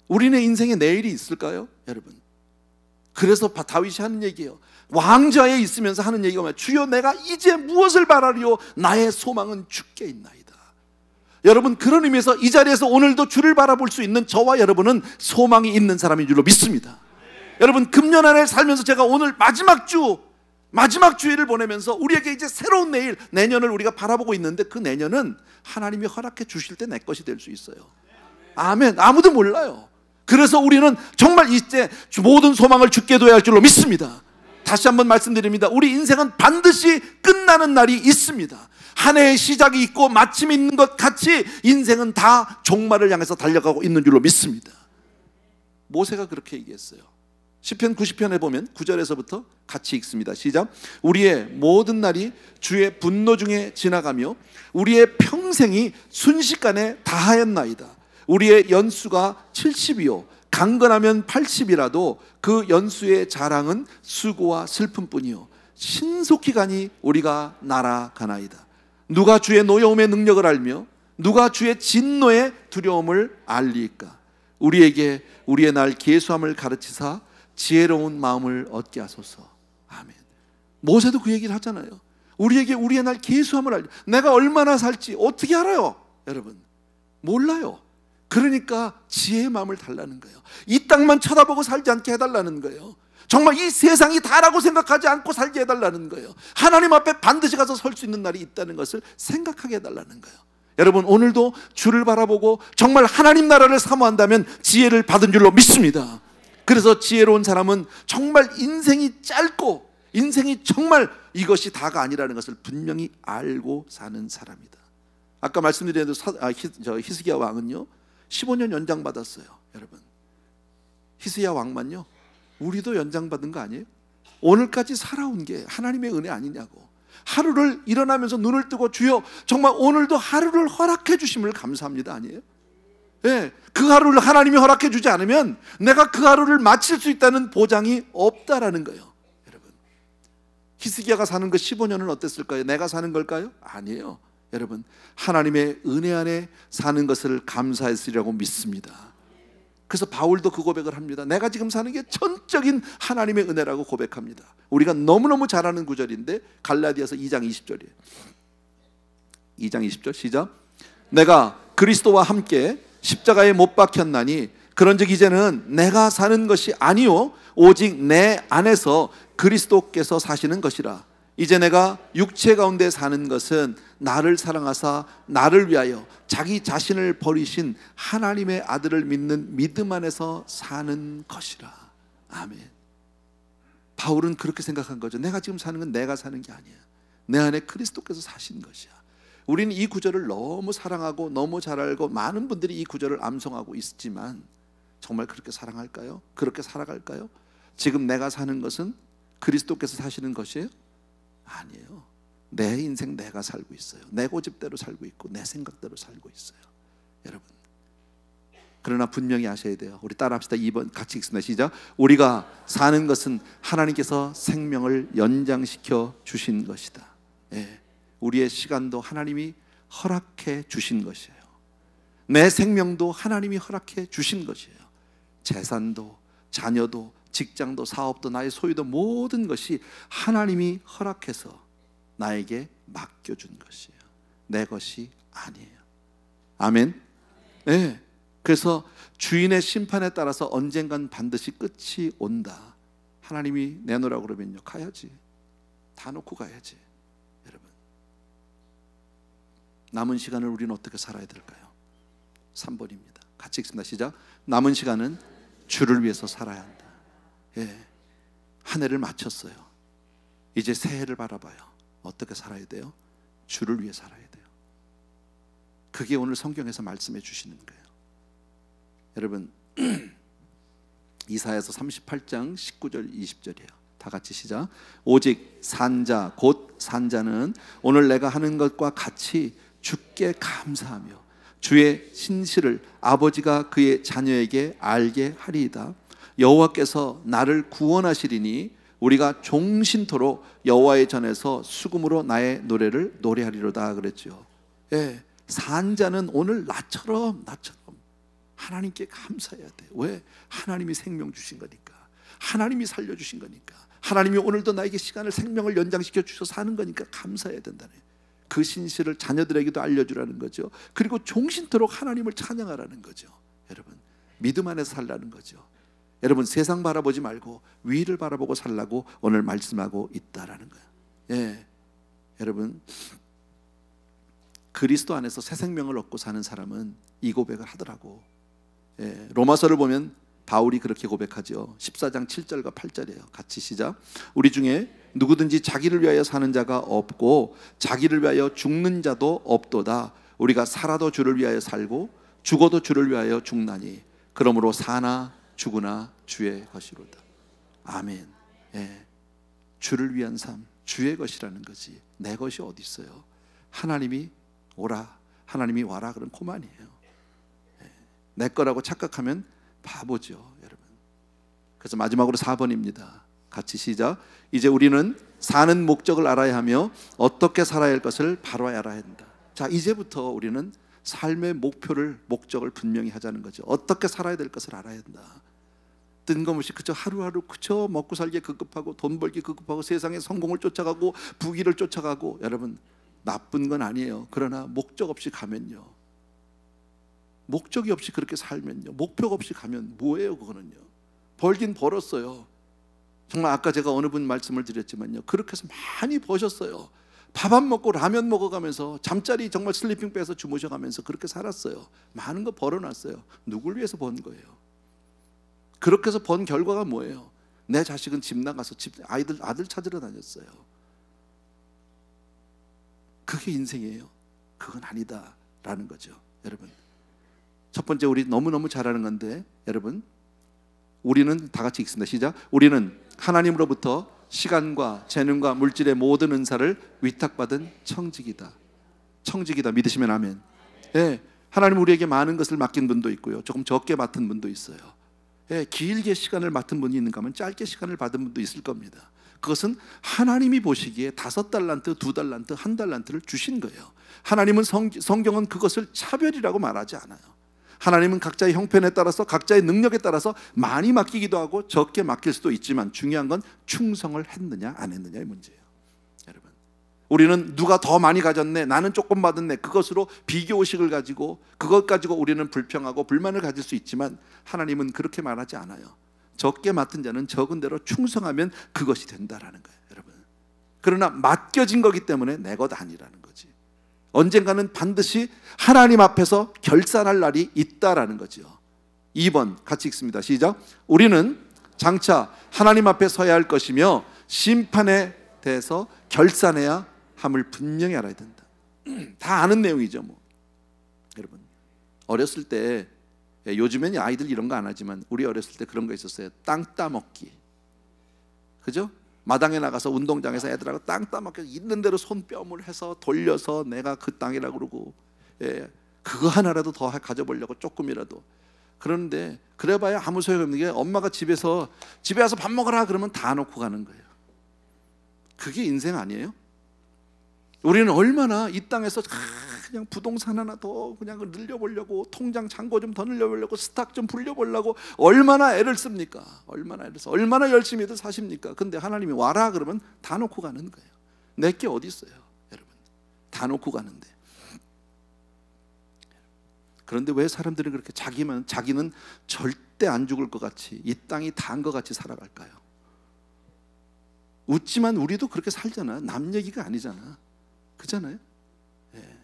우리네 인생에 내일이 있을까요? 여러분, 그래서 다윗이 하는 얘기예요. 왕좌에 있으면서 하는 얘기가 뭐예요? 주여, 내가 이제 무엇을 바라리요? 나의 소망은 주께 있나이다. 여러분, 그런 의미에서 이 자리에서 오늘도 주를 바라볼 수 있는 저와 여러분은 소망이 있는 사람인 줄로 믿습니다. 여러분, 금년 한 해 살면서 제가 오늘 마지막 주일을 보내면서 우리에게 이제 새로운 내일, 내년을 우리가 바라보고 있는데, 그 내년은 하나님이 허락해 주실 때 내 것이 될 수 있어요. 아멘. 아무도 몰라요. 그래서 우리는 정말 이때 모든 소망을 주께 둬야 할 줄로 믿습니다. 다시 한번 말씀드립니다. 우리 인생은 반드시 끝나는 날이 있습니다. 한 해의 시작이 있고 마침이 있는 것 같이 인생은 다 종말을 향해서 달려가고 있는 줄로 믿습니다. 모세가 그렇게 얘기했어요. 시편 90편에 보면 9절에서부터 같이 읽습니다. 시작. 우리의 모든 날이 주의 분노 중에 지나가며 우리의 평생이 순식간에 다하였나이다. 우리의 연수가 70이요 강건하면 80이라도 그 연수의 자랑은 수고와 슬픔뿐이요 신속히 가니 우리가 날아가나이다. 누가 주의 노여움의 능력을 알며 누가 주의 진노의 두려움을 알리까. 우리에게 우리의 날 계수함을 가르치사 지혜로운 마음을 얻게 하소서. 아멘. 모세도 그 얘기를 하잖아요. 우리에게 우리의 날 계수함을 알려. 내가 얼마나 살지 어떻게 알아요? 여러분 몰라요. 그러니까 지혜의 마음을 달라는 거예요. 이 땅만 쳐다보고 살지 않게 해달라는 거예요. 정말 이 세상이 다라고 생각하지 않고 살게 해달라는 거예요. 하나님 앞에 반드시 가서 설 수 있는 날이 있다는 것을 생각하게 해달라는 거예요. 여러분 오늘도 주를 바라보고 정말 하나님 나라를 사모한다면 지혜를 받은 줄로 믿습니다. 그래서 지혜로운 사람은 정말 인생이 짧고 인생이 정말 이것이 다가 아니라는 것을 분명히 알고 사는 사람이다. 아까 말씀드린 히스기야 왕은요 15년 연장받았어요. 여러분 히스기야 왕만요 우리도 연장받은 거 아니에요? 오늘까지 살아온 게 하나님의 은혜 아니냐고. 하루를 일어나면서 눈을 뜨고 주여 정말 오늘도 하루를 허락해 주심을 감사합니다 아니에요? 네, 그 하루를 하나님이 허락해 주지 않으면 내가 그 하루를 마칠 수 있다는 보장이 없다라는 거예요. 여러분 히스기야가 사는 그 15년은 어땠을까요? 내가 사는 걸까요? 아니에요. 여러분 하나님의 은혜 안에 사는 것을 감사했으리라고 믿습니다. 그래서 바울도 그 고백을 합니다. 내가 지금 사는 게 전적인 하나님의 은혜라고 고백합니다. 우리가 너무너무 잘 아는 구절인데 갈라디아서 2장 20절이에요 2장 20절 시작. 내가 그리스도와 함께 십자가에 못 박혔나니 그런즉 이제는 내가 사는 것이 아니요 오직 내 안에서 그리스도께서 사시는 것이라. 이제 내가 육체 가운데 사는 것은 나를 사랑하사 나를 위하여 자기 자신을 버리신 하나님의 아들을 믿는 믿음 안에서 사는 것이라. 아멘. 바울은 그렇게 생각한 거죠. 내가 지금 사는 건 내가 사는 게 아니야. 내 안에 그리스도께서 사신 것이야. 우리는 이 구절을 너무 사랑하고 너무 잘 알고 많은 분들이 이 구절을 암송하고 있지만 정말 그렇게 사랑할까요? 그렇게 살아갈까요? 지금 내가 사는 것은 그리스도께서 사시는 것이에요? 아니에요. 내 인생 내가 살고 있어요. 내 고집대로 살고 있고 내 생각대로 살고 있어요. 여러분 그러나 분명히 아셔야 돼요. 우리 따라합시다. 2번 같이 읽습니다. 시작. 우리가 사는 것은 하나님께서 생명을 연장시켜 주신 것이다. 예, 우리의 시간도 하나님이 허락해 주신 것이에요. 내 생명도 하나님이 허락해 주신 것이에요. 재산도 자녀도 직장도 사업도 나의 소유도 모든 것이 하나님이 허락해서 나에게 맡겨준 것이에요. 내 것이 아니에요. 아멘. 네. 그래서 주인의 심판에 따라서 언젠간 반드시 끝이 온다. 하나님이 내놓으라고 그러면요 가야지. 다 놓고 가야지. 여러분 남은 시간을 우리는 어떻게 살아야 될까요? 3번입니다. 같이 읽습니다. 시작. 남은 시간은 주를 위해서 살아야 한다. 예, 한 해를 마쳤어요. 이제 새해를 바라봐요. 어떻게 살아야 돼요? 주를 위해 살아야 돼요. 그게 오늘 성경에서 말씀해 주시는 거예요. 여러분 이사야서 38장 19절 20절이에요. 다 같이 시작. 오직 산자 곧 산자는 오늘 내가 하는 것과 같이 주께 감사하며 주의 신실을 아버지가 그의 자녀에게 알게 하리이다. 여호와께서 나를 구원하시리니 우리가 종신토록 여호와의 전에서 수금으로 나의 노래를 노래하리로다 그랬죠. 예, 산자는 오늘 나처럼 하나님께 감사해야 돼요. 왜? 하나님이 생명 주신 거니까. 하나님이 살려주신 거니까. 하나님이 오늘도 나에게 시간을 생명을 연장시켜 주셔서 사는 거니까 감사해야 된다네. 그 신실을 자녀들에게도 알려주라는 거죠. 그리고 종신토록 하나님을 찬양하라는 거죠. 여러분 믿음 안에서 살라는 거죠. 여러분 세상 바라보지 말고 위를 바라보고 살라고 오늘 말씀하고 있다라는 거예요. 예, 여러분 그리스도 안에서 새 생명을 얻고 사는 사람은 이 고백을 하더라고. 예, 로마서를 보면 바울이 그렇게 고백하죠. 14장 7절과 8절이에요. 같이 시작. 우리 중에 누구든지 자기를 위하여 사는 자가 없고 자기를 위하여 죽는 자도 없도다. 우리가 살아도 주를 위하여 살고 죽어도 주를 위하여 죽나니 그러므로 사나 죽으나 주의 것이로다. 아멘. 예. 주를 위한 삶, 주의 것이라는 거지. 내 것이 어디 있어요? 하나님이 오라, 하나님이 와라, 그런 코만이에요. 예. 내 거라고 착각하면 바보죠, 여러분. 그래서 마지막으로 4번입니다. 같이 시작. 이제 우리는 사는 목적을 알아야 하며 어떻게 살아야 할 것을 바로 알아야 한다. 자, 이제부터 우리는 삶의 목적을 분명히 하자는 거죠. 어떻게 살아야 될 것을 알아야 한다. 뜬금없이 그저 하루하루 그저 먹고 살기 급급하고 돈 벌기 급급하고 세상의 성공을 쫓아가고 부귀를 쫓아가고, 여러분 나쁜 건 아니에요. 그러나 목적 없이 가면요, 목적이 없이 그렇게 살면요, 목표가 없이 가면 뭐예요? 그거는요, 벌긴 벌었어요. 정말 아까 제가 어느 분 말씀을 드렸지만요, 그렇게 해서 많이 버셨어요. 밥 안 먹고 라면 먹어가면서 잠자리 정말 슬리핑 빼서 주무셔가면서 그렇게 살았어요. 많은 거 벌어놨어요. 누굴 위해서 번 거예요? 그렇게 해서 번 결과가 뭐예요? 내 자식은 집 나가서 아들 찾으러 다녔어요. 그게 인생이에요? 그건 아니다라는 거죠, 여러분. 첫 번째, 우리 너무너무 잘하는 건데, 여러분, 우리는 다 같이 읽습니다. 시작. 우리는 하나님으로부터 시간과 재능과 물질의 모든 은사를 위탁받은 청직이다. 청직이다. 믿으시면 아멘. 예, 하나님 우리에게 많은 것을 맡긴 분도 있고요, 조금 적게 맡은 분도 있어요. 예, 길게 시간을 맡은 분이 있는가 하면 짧게 시간을 받은 분도 있을 겁니다. 그것은 하나님이 보시기에 5달란트, 2달란트, 1달란트를 주신 거예요. 하나님은 성경은 그것을 차별이라고 말하지 않아요. 하나님은 각자의 형편에 따라서, 각자의 능력에 따라서 많이 맡기기도 하고 적게 맡길 수도 있지만, 중요한 건 충성을 했느냐 안 했느냐의 문제예요, 여러분. 우리는 누가 더 많이 가졌네, 나는 조금 받았네, 그것으로 비교의식을 가지고 그것 가지고 우리는 불평하고 불만을 가질 수 있지만, 하나님은 그렇게 말하지 않아요. 적게 맡은 자는 적은 대로 충성하면 그것이 된다라는 거예요, 여러분. 그러나 맡겨진 거기 때문에 내 것 아니라는 거지. 언젠가는 반드시 하나님 앞에서 결산할 날이 있다라는 거죠. 2번 같이 읽습니다. 시작. 우리는 장차 하나님 앞에 서야 할 것이며 심판에 대해서 결산해야 함을 분명히 알아야 된다. 다 아는 내용이죠, 뭐. 여러분, 어렸을 때, 요즘엔 아이들 이런 거 안 하지만 우리 어렸을 때 그런 거 있었어요. 땅 따먹기. 그죠? 마당에 나가서 운동장에서 애들하고 땅 따먹기, 있는 대로 손뼉을 해서 돌려서 내가 그 땅이라고 그러고, 예, 그거 하나라도 더 가져보려고, 조금이라도. 그런데 그래봐야 아무 소용없는 게, 엄마가 집에 와서 밥 먹어라 그러면 다 놓고 가는 거예요. 그게 인생 아니에요? 우리는 얼마나 이 땅에서 그냥 부동산 하나 더 그냥 늘려보려고, 통장 잔고 좀 더 늘려보려고, 스탁 좀 불려보려고 얼마나 애를 씁니까? 얼마나 애를 써, 얼마나 열심히들 사십니까? 근데 하나님이 와라 그러면 다 놓고 가는 거예요. 내게 어디 있어요, 여러분? 다 놓고 가는데. 그런데 왜 사람들이 그렇게 자기는 절대 안 죽을 것 같이, 이 땅이 다인 것 같이 살아갈까요? 웃지만 우리도 그렇게 살잖아. 남 얘기가 아니잖아. 그잖아요. 예.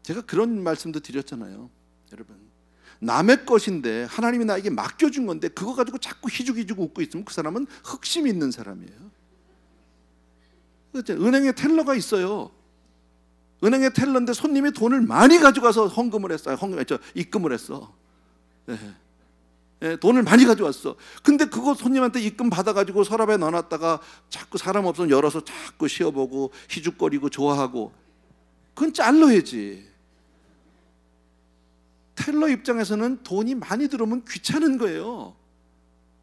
제가 그런 말씀도 드렸잖아요, 여러분. 남의 것인데 하나님이 나에게 맡겨준 건데 그거 가지고 자꾸 희죽희죽 웃고 있으면 그 사람은 흑심이 있는 사람이에요. 은행에 텔러가 있어요. 은행에 텔러인데 손님이 돈을 많이 가져가서 입금을 했어. 예. 예, 돈을 많이 가져왔어. 근데 그거 손님한테 입금 받아가지고 서랍에 넣어놨다가 자꾸 사람 없으면 열어서 자꾸 씌워보고 희죽거리고 좋아하고, 그건 잘라야지. 텔러 입장에서는 돈이 많이 들어오면 귀찮은 거예요.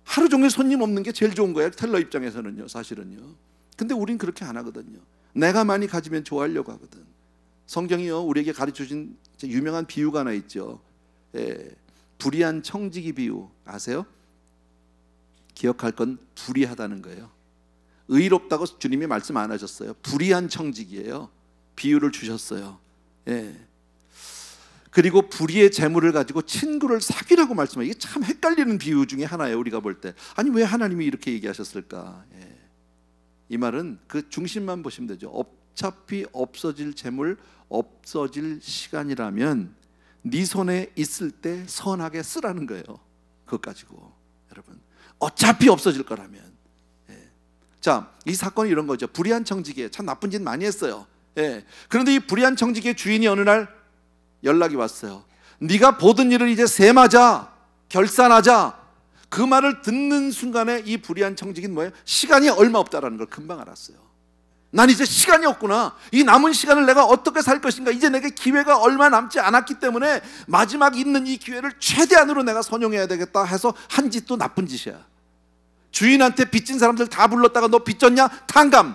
하루 종일 손님 없는 게 제일 좋은 거예요, 텔러 입장에서는요, 사실은요. 근데 우린 그렇게 안 하거든요. 내가 많이 가지면 좋아하려고 하거든. 성경이요, 우리에게 가르쳐준 유명한 비유가 하나 있죠. 예, 불의한 청지기 비유 아세요? 기억할 건 불의하다는 거예요. 의롭다고 주님이 말씀 안 하셨어요. 불의한 청지기예요. 비유를 주셨어요. 예. 그리고 불의의 재물을 가지고 친구를 사귀라고 말씀해요. 이게 참 헷갈리는 비유 중에 하나예요, 우리가 볼 때. 아니, 왜 하나님이 이렇게 얘기하셨을까? 예. 이 말은 그 중심만 보시면 되죠. 어차피 없어질 재물, 없어질 시간이라면 네 손에 있을 때 선하게 쓰라는 거예요. 그것 가지고 여러분 어차피 없어질 거라면. 자, 이 사건이 이런 거죠. 불의한 청지기에 참 나쁜 짓 많이 했어요. 그런데 이 불의한 청지기의 주인이 어느 날 연락이 왔어요. 네가 보던 일을 이제 셈하자, 결산하자. 그 말을 듣는 순간에 이 불의한 청지기는 뭐예요? 시간이 얼마 없다라는 걸 금방 알았어요. 난 이제 시간이 없구나. 이 남은 시간을 내가 어떻게 살 것인가. 이제 내게 기회가 얼마 남지 않았기 때문에 마지막 있는 이 기회를 최대한으로 내가 선용해야 되겠다 해서 한 짓도 나쁜 짓이야. 주인한테 빚진 사람들 다 불렀다가 너 빚졌냐? 탕감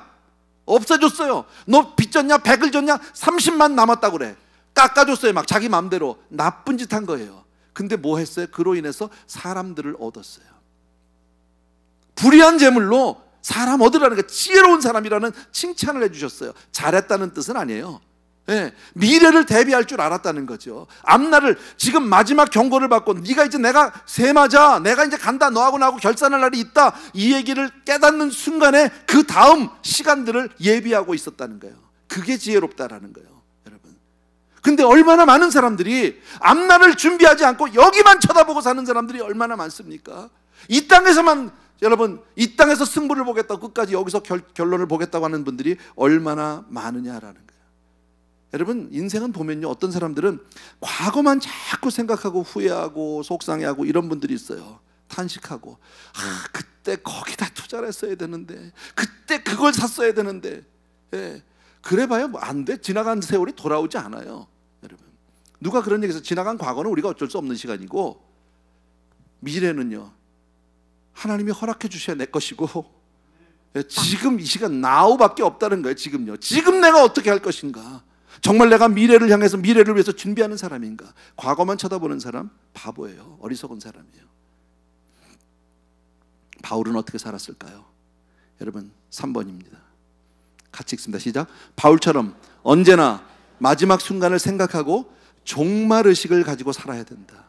없어졌어요. 너 빚졌냐? 100을 줬냐? 30만 남았다고 그래. 깎아줬어요. 막 자기 마음대로. 나쁜 짓 한 거예요. 근데 뭐 했어요? 그로 인해서 사람들을 얻었어요. 불의한 재물로 사람 얻으라는 게 지혜로운 사람이라는 칭찬을 해주셨어요. 잘했다는 뜻은 아니에요. 미래를 대비할 줄 알았다는 거죠. 앞날을, 지금 마지막 경고를 받고 네가 이제 내가 셈하자, 내가 이제 간다, 너하고 나하고 결산할 날이 있다, 이 얘기를 깨닫는 순간에 그 다음 시간들을 예비하고 있었다는 거예요. 그게 지혜롭다라는 거예요, 여러분. 근데 얼마나 많은 사람들이 앞날을 준비하지 않고 여기만 쳐다보고 사는 사람들이 얼마나 많습니까? 이 땅에서만, 여러분, 이 땅에서 승부를 보겠다고 끝까지 여기서 결론을 보겠다고 하는 분들이 얼마나 많으냐라는 거예요. 여러분, 인생은 보면요, 어떤 사람들은 과거만 자꾸 생각하고 후회하고 속상해하고 이런 분들이 있어요. 탄식하고, 그때 거기다 투자를 했어야 되는데, 그때 그걸 샀어야 되는데. 그래봐야 뭐 안 돼. 지나간 세월이 돌아오지 않아요, 여러분. 누가 그런 얘기해서 지나간 과거는 우리가 어쩔 수 없는 시간이고, 미래는요, 하나님이 허락해 주셔야 내 것이고, 지금 이 시간 now밖에 없다는 거예요. 지금요. 지금 내가 어떻게 할 것인가. 정말 내가 미래를 향해서 미래를 위해서 준비하는 사람인가. 과거만 쳐다보는 사람 바보예요. 어리석은 사람이에요. 바울은 어떻게 살았을까요? 여러분, 3번입니다. 같이 읽습니다. 시작. 바울처럼 언제나 마지막 순간을 생각하고 종말의식을 가지고 살아야 된다.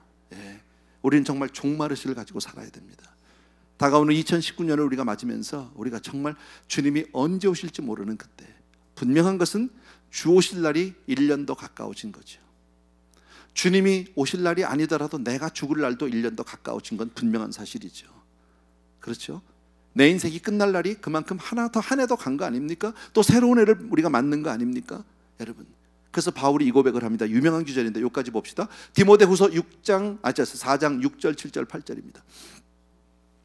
우리는 정말 종말의식을 가지고 살아야 됩니다. 다가오는 2019년을 우리가 맞으면서 우리가 정말 주님이 언제 오실지 모르는 그때, 분명한 것은 주 오실 날이 1년 더 가까워진 거죠. 주님이 오실 날이 아니더라도 내가 죽을 날도 1년 더 가까워진 건 분명한 사실이죠. 그렇죠? 내 인생이 끝날 날이 그만큼 한 해 더 간 거 아닙니까? 또 새로운 해를 우리가 맞는 거 아닙니까? 여러분, 그래서 바울이 이 고백을 합니다. 유명한 구절인데 여기까지 봅시다. 디모데후서 4장 6절 7절 8절입니다.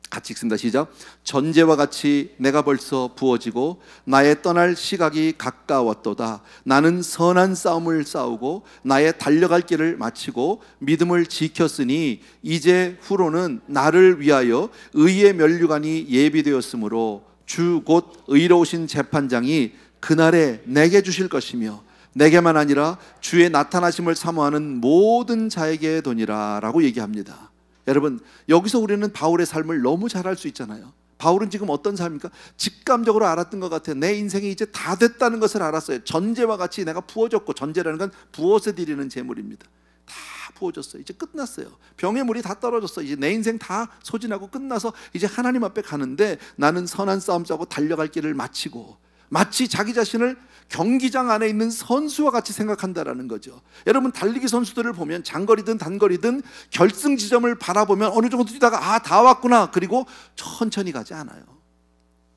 같이 읽습니다. 시작. 전제와 같이 내가 벌써 부어지고 나의 떠날 시각이 가까웠도다. 나는 선한 싸움을 싸우고 나의 달려갈 길을 마치고 믿음을 지켰으니 이제 후로는 나를 위하여 의의 면류관이 예비되었으므로 주 곧 의로우신 재판장이 그날에 내게 주실 것이며 내게만 아니라 주의 나타나심을 사모하는 모든 자에게 도니라 라고 얘기합니다. 여러분, 여기서 우리는 바울의 삶을 너무 잘 알 수 있잖아요. 바울은 지금 어떤 삶입니까? 직감적으로 알았던 것 같아요. 내 인생이 이제 다 됐다는 것을 알았어요. 전제와 같이 내가 부어졌고, 전제라는 건 부어서 드리는 제물입니다. 다 부어졌어요. 이제 끝났어요. 병의 물이 다 떨어졌어. 이제 내 인생 다 소진하고 끝나서 이제 하나님 앞에 가는데, 나는 선한 싸움 싸고 달려갈 길을 마치고, 마치 자기 자신을 경기장 안에 있는 선수와 같이 생각한다라는 거죠. 여러분, 달리기 선수들을 보면 장거리든 단거리든 결승 지점을 바라보면 어느 정도 뛰다가 다 왔구나, 그리고 천천히 가지 않아요.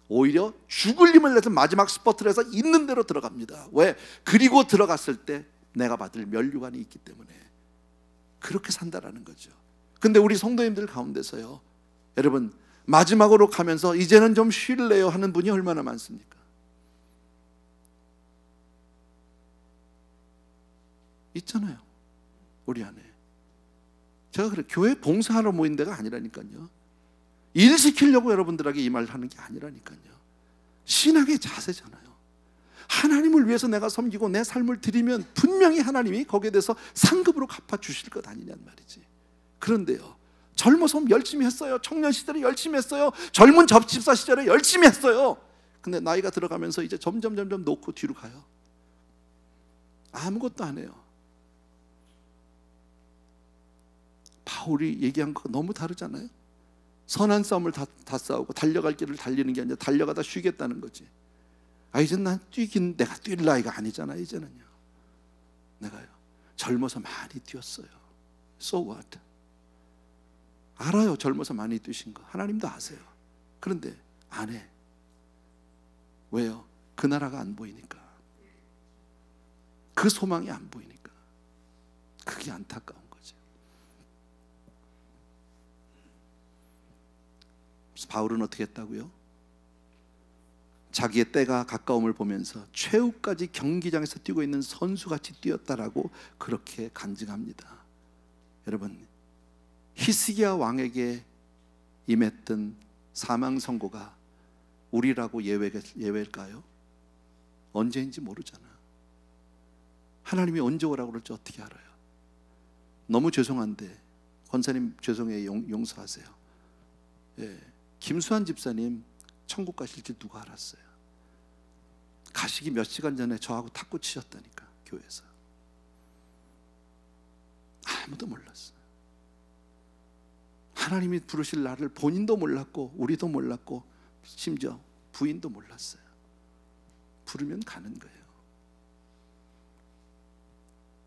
오히려 죽을 힘을 내서 마지막 스퍼트를 해서 있는 대로 들어갑니다. 왜? 그리고 들어갔을 때 내가 받을 면류관이 있기 때문에 그렇게 산다라는 거죠. 근데 우리 성도님들 가운데서요, 여러분, 마지막으로 가면서 이제는 좀 쉴래요 하는 분이 얼마나 많습니까? 있잖아요, 우리 안에. 제가 그래, 교회 봉사하러 모인 데가 아니라니까요. 일 시키려고 여러분들에게 이 말을 하는 게 아니라니까요. 신앙의 자세잖아요. 하나님을 위해서 내가 섬기고 내 삶을 드리면 분명히 하나님이 거기에 대해서 상급으로 갚아주실 것 아니냐는 말이지. 그런데요, 젊어서 열심히 했어요. 청년 시절에 열심히 했어요. 젊은 접집사 시절에 열심히 했어요. 근데 나이가 들어가면서 이제 점점 놓고 뒤로 가요. 아무것도 안 해요. 바울이 얘기한 거 너무 다르잖아요. 선한 싸움을 다 싸우고 달려갈 길을 달리는 게 아니라 달려가다 쉬겠다는 거지. 이제 난 내가 뛸 나이가 아니잖아. 이제는요, 내가요. 젊어서 많이 뛰었어요. So what? 알아요. 젊어서 많이 뛰신 거 하나님도 아세요. 그런데 안 해. 왜요? 그 나라가 안 보이니까, 그 소망이 안 보이니까. 그게 안타까운 거죠. 바울은 어떻게 했다고요? 자기의 때가 가까움을 보면서 최후까지 경기장에서 뛰고 있는 선수같이 뛰었다라고 그렇게 간증합니다. 여러분, 히스기야 왕에게 임했던 사망 선고가 우리라고 예외일까요? 언제인지 모르잖아. 하나님이 언제 오라고 그럴지 어떻게 알아요? 너무 죄송한데, 권사님 죄송해요. 용서하세요. 예, 김수환 집사님 천국 가실지 누가 알았어요? 가시기 몇 시간 전에 저하고 탁구 치셨다니까, 교회에서. 아무도 몰랐어요. 하나님이 부르실 날을 본인도 몰랐고 우리도 몰랐고 심지어 부인도 몰랐어요. 부르면 가는 거예요.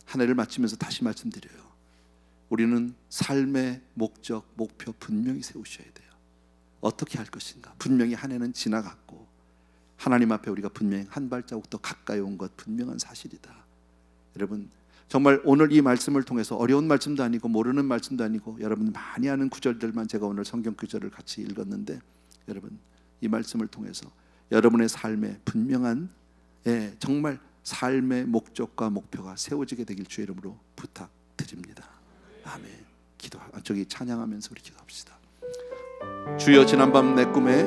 한 해를 마치면서 다시 말씀드려요. 우리는 삶의 목적, 목표 분명히 세우셔야 돼요. 어떻게 할 것인가? 분명히 한 해는 지나갔고 하나님 앞에 우리가 분명히 한 발자국 더 가까이 온 것 분명한 사실이다. 여러분, 정말 오늘 이 말씀을 통해서 어려운 말씀도 아니고 모르는 말씀도 아니고 여러분 많이 아는 구절들만 제가 오늘 성경 구절을 같이 읽었는데, 여러분 이 말씀을 통해서 여러분의 삶에 분명한, 정말 삶의 목적과 목표가 세워지게 되길 주의 이름으로 부탁드립니다. 아멘. 찬양하면서 우리 기도합시다. 주여, 지난밤 내 꿈에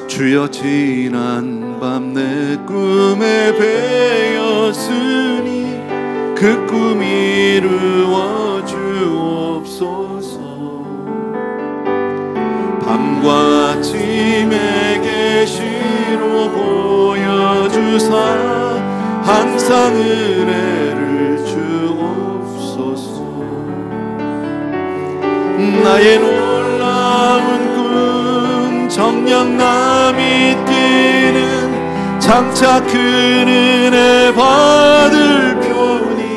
주여, 지난밤 내 꿈에 배었으니 그 꿈 이루어 주옵소서. 밤과 아침에 계시로 보여주사 항상 은혜를 주옵소서. 나의 놀라운 꿈 정녕 남이 뛰는 장차 큰 은혜 받을 표니,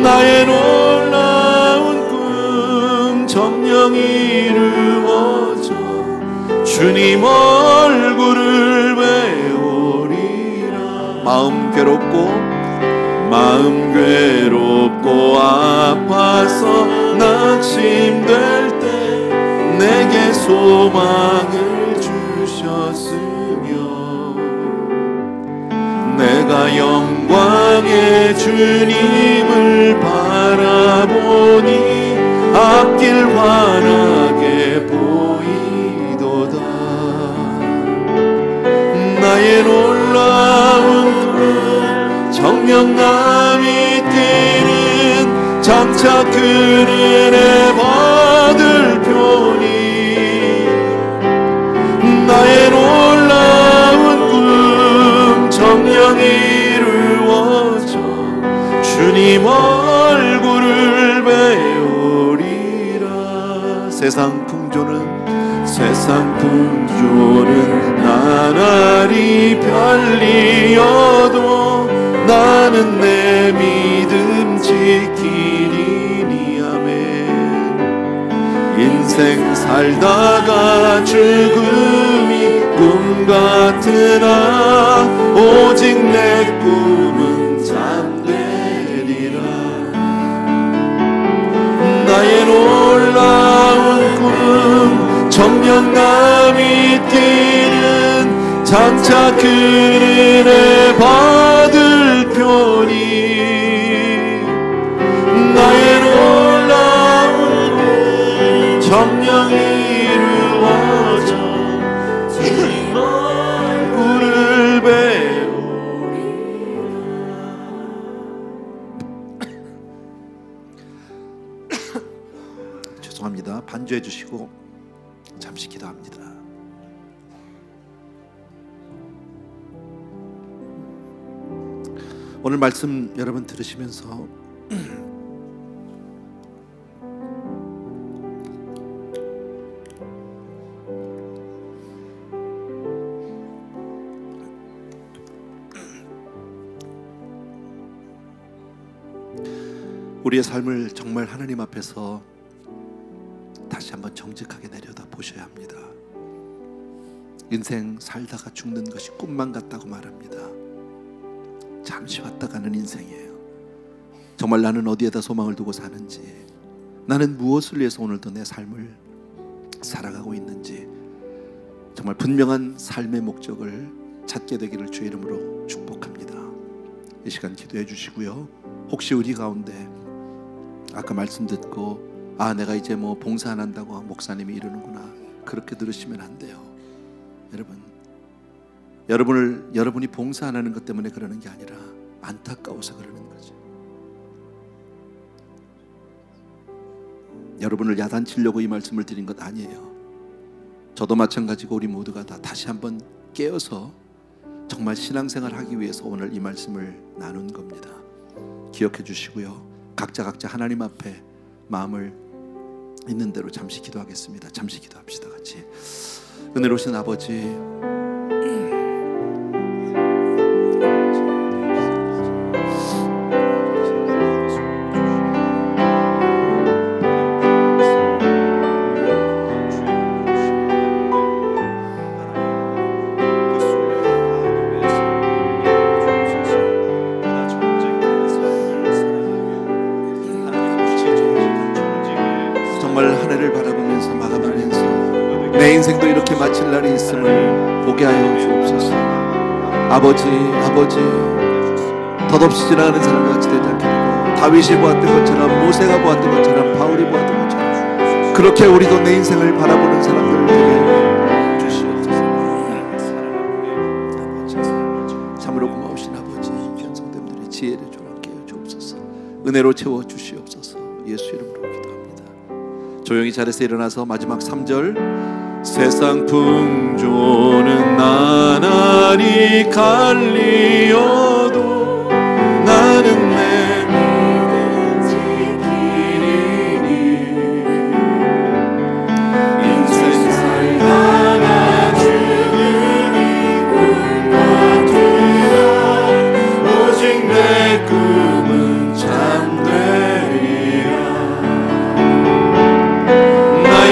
나의 놀라운 꿈 정녕 이루어져 주님 얼굴을 배우리라. 마음 괴롭고 아파서 낙심될 때 내게 소망을 주셨으며, 내가 영광의 주님을 바라보니 앞길 환하게 보이도다. 나의 놀라운 꿈 정녕 남이 뛰는 장차 큰 은혜 받을 표니, 나의 놀라운 꿈 정녕 이루어져 주님 얼굴을 배우리라. 세상 풍조는 나날이 편리어도 나는 내 믿음 지키리니. 아멘. 인생 살다가 죽음이 꿈 같으나 오직 내 꿈은 잠되리라. 나의 놀라운 꿈 정녕 남이 뛰는 장차 큰 은혜 받을 표니, 나의 놀라운 꿈 정녕 이루어져 주님 얼굴을 배우리라. 죄송합니다. 반주해 주시고 잠시 기도합니다. 오늘 말씀 여러분 들으시면서 우리의 삶을 정말 하나님 앞에서 다시 한번 정직하게 내려다 보셔야 합니다. 인생 살다가 죽는 것이 꿈만 같다고 말합니다. 잠시 왔다 가는 인생이에요. 정말 나는 어디에다 소망을 두고 사는지, 나는 무엇을 위해서 오늘도 내 삶을 살아가고 있는지 정말 분명한 삶의 목적을 찾게 되기를 주의 이름으로 축복합니다. 이 시간 기도해 주시고요. 혹시 우리 가운데 아까 말씀 듣고 내가 이제 뭐 봉사 안 한다고 목사님이 이러는구나, 그렇게 들으시면 안 돼요. 여러분이 봉사 안 하는 것 때문에 그러는 게 아니라 안타까워서 그러는 거죠. 여러분을 야단치려고 이 말씀을 드린 것 아니에요. 저도 마찬가지고 우리 모두가 다 다시 한번 깨어서 정말 신앙생활 하기 위해서 오늘 이 말씀을 나눈 겁니다. 기억해 주시고요. 각자 하나님 앞에 마음을 있는 대로 잠시 기도하겠습니다. 잠시 기도합시다. 같이. 은혜로우신 아버지, 내 인생도 이렇게 마칠 날이 있음을 보게 하여 주옵소서. 아버지, 덧없이 지나가는 사람과 같이 되지 않게 되고, 다윗이 보았던 것처럼, 모세가 보았던 것처럼, 바울이 보았던 것처럼 그렇게 우리도 내 인생을 바라보는 사람들을 되게 주시옵소서. 참으로 고마우신 아버지, 귀한 성도님들의 지혜를 조락게 하여 주옵소서. 은혜로 채워 주시옵소서. 예수 이름으로 기도합니다. 조용히 자리에서 일어나서 마지막 3절, 세상 풍조는 나날이 갈리어도 나는 내 믿음 지키리니 인생 살다가 죽음이 꿈 같으라 오직 내 꿈은 참되리라. 나의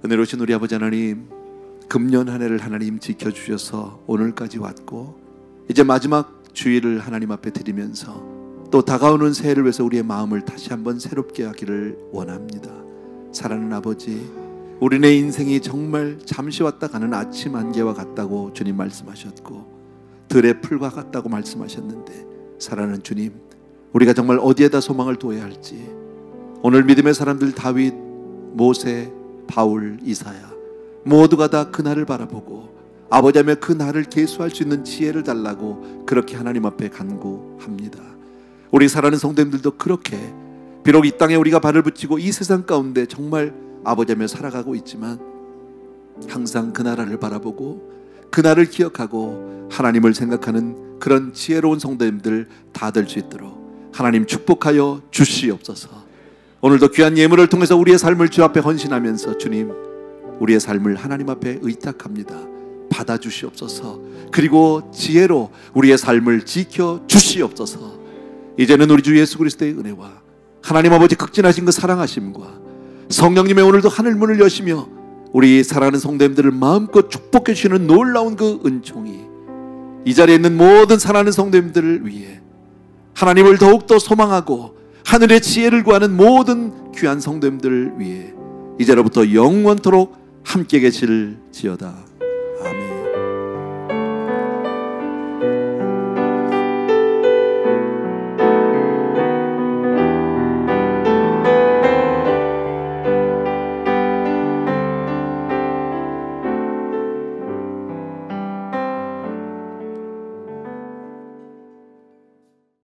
은혜로우신 우리 아버지 하나님, 금년 한 해를 하나님 지켜주셔서 오늘까지 왔고, 이제 마지막 주일을 하나님 앞에 드리면서 또 다가오는 새해를 위해서 우리의 마음을 다시 한번 새롭게 하기를 원합니다. 사랑하는 아버지, 우리네 인생이 정말 잠시 왔다 가는 아침 안개와 같다고 주님 말씀하셨고, 들의 풀과 같다고 말씀하셨는데, 사랑하는 주님, 우리가 정말 어디에다 소망을 두어야 할지, 오늘 믿음의 사람들 다윗, 모세, 바울, 이사야 모두가 다 그날을 바라보고 아버지며 그날을 계수할 수 있는 지혜를 달라고 그렇게 하나님 앞에 간구합니다. 우리 사랑하는 성도님들도 그렇게, 비록 이 땅에 우리가 발을 붙이고 이 세상 가운데 정말 아버지며 살아가고 있지만 항상 그 나라를 바라보고 그날을 기억하고 하나님을 생각하는 그런 지혜로운 성도님들 다 될 수 있도록 하나님 축복하여 주시옵소서. 오늘도 귀한 예물을 통해서 우리의 삶을 주 앞에 헌신하면서 주님, 우리의 삶을 하나님 앞에 의탁합니다. 받아주시옵소서. 그리고 지혜로 우리의 삶을 지켜주시옵소서. 이제는 우리 주 예수 그리스도의 은혜와 하나님 아버지 극진하신 그 사랑하심과 성령님의 오늘도 하늘문을 여시며 우리 사랑하는 성도님들을 마음껏 축복해 주시는 놀라운 그 은총이 이 자리에 있는 모든 사랑하는 성도님들을 위해 하나님을 더욱더 소망하고 하늘의 지혜를 구하는 모든 귀한 성도님들을 위해 이제로부터 영원토록 함께 계실지어다.